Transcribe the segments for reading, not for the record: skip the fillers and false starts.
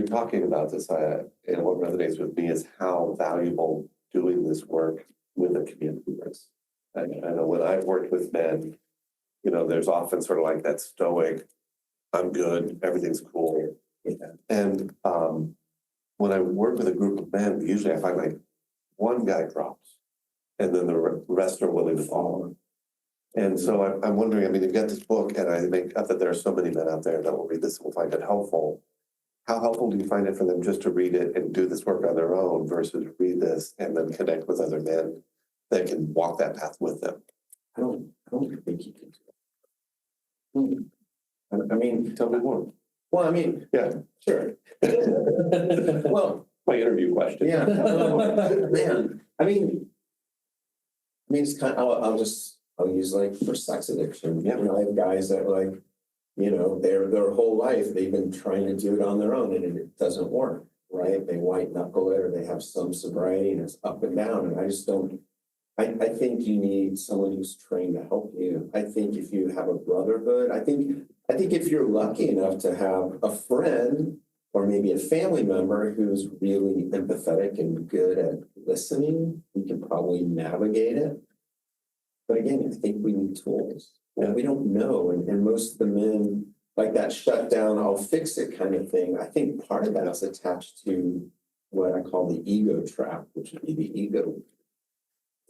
talking about this, and what resonates with me is how valuable doing this work with a community is. I know when I've worked with men, there's often sort of like that stoic, I'm good, everything's cool. And when I work with a group of men, usually I find like one guy drops and then the rest are willing to follow. And so I'm wondering, you've got this book, and I make up that there are so many men out there that will read this and will find it helpful. How helpful do you find it for them just to read it and do this work on their own versus read this and then connect with other men that can walk that path with them? I don't think you can do it. Tell me more. Well, Yeah, sure. Well, my interview question. Yeah, man. It's kind of, I'll use like for sex addiction. Yeah. I have guys that their whole life they've been trying to do it on their own and it doesn't work, right? They white knuckle it or they have some sobriety and it's up and down. And I just don't, I think you need someone who's trained to help you. I think if you have a brotherhood, I think if you're lucky enough to have a friend or maybe a family member who's really empathetic and good at listening, you can probably navigate it. But again, I think we need tools. And we don't know. And most of the men, like that shut down, I'll fix it kind of thing, I think part of that is attached to what I call the ego trap, which would be the ego.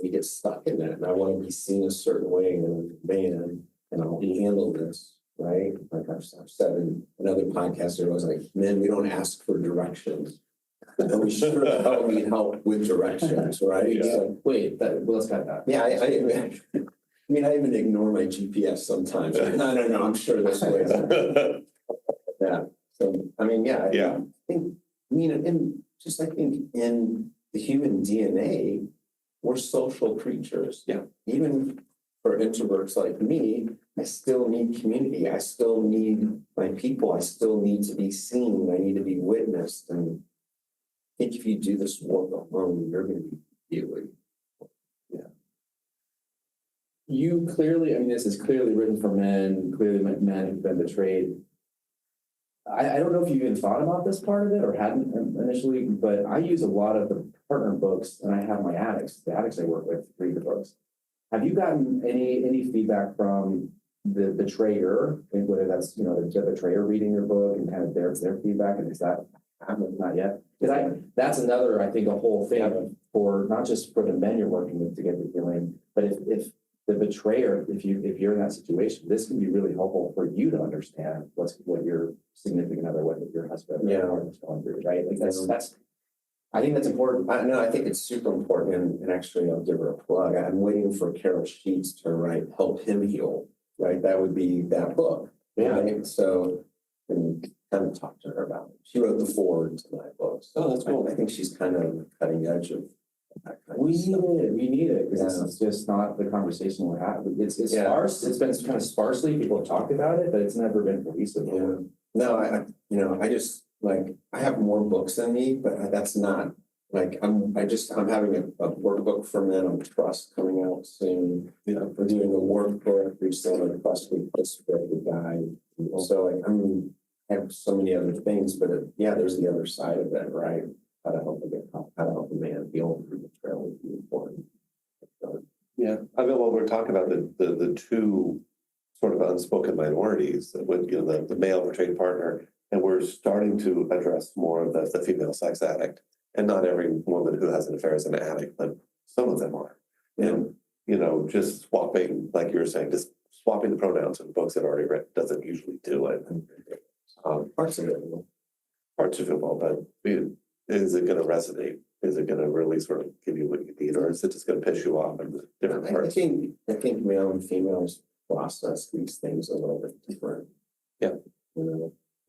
We get stuck in that. And I want to be seen a certain way and man, and I'll handle this. Right? Like I've said in another podcast, I was like, men, we don't ask for directions. And we sure the hell need help with directions, right? Yeah. So, wait, let's cut that. Yeah, I even ignore my GPS sometimes. Like, no, I'm sure this way. Yeah. So, Yeah. I think in the human DNA, we're social creatures. Yeah. Even for introverts like me, I still need community. I still need my people. I still need to be seen. I need to be witnessed. And I think if you do this work alone, you're going to be really. Yeah. You clearly, this is clearly written for men, clearly men who've been betrayed. I don't know if you even thought about this part of it or hadn't initially, but I use a lot of the partner books and I have my addicts, the addicts I work with, read the books. Have you gotten any feedback from the betrayer, whether that's, the betrayer reading your book and kind of their feedback, and is that happened? Not yet? Because that's another, I think, a whole thing for not just for the men you're working with to get the healing, but if the betrayer, if you're in that situation, this can be really helpful for you to understand what your significant other, what your husband or partner is going through, right? Like that's I think that's important. I think it's super important. And actually, I'll give her a plug. I'm waiting for Carol Sheets to write Help Him Heal, right? That would be that book. Yeah. Right? So, and kind of talk to her about it. She wrote the foreword to my book. So Oh, that's cool. I think she's kind of cutting edge of that kind We of stuff. need it because it's just not the conversation we're having. It's sparse. It's been kind of sparsely. People have talked about it, but it's never been cohesive. Yeah. No, I just I have more books than me, but that's not I'm having a workbook for men on trust coming out soon. We're doing a workbook. We've still a trust week this the guide. So I have so many other things, but there's the other side of it, right? How to help a man heal through betrayal would be important. Yeah, while we're talking about the two sort of unspoken minorities, with the male betrayed partner, and we're starting to address more of the female sex addict. And not every woman who has an affair is an addict, but some of them are. And just swapping, like you were saying, just swapping the pronouns in books that are already written doesn't usually do it. Parts of it. Parts of it will, but is it going to resonate? Is it going to really sort of give you what you need, or is it just going to piss you off in different parts? I think male and females process these things a little bit different. Yeah.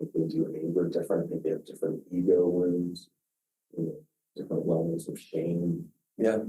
If they do anger different, I think they have different ego wounds, different levels of shame. Yeah.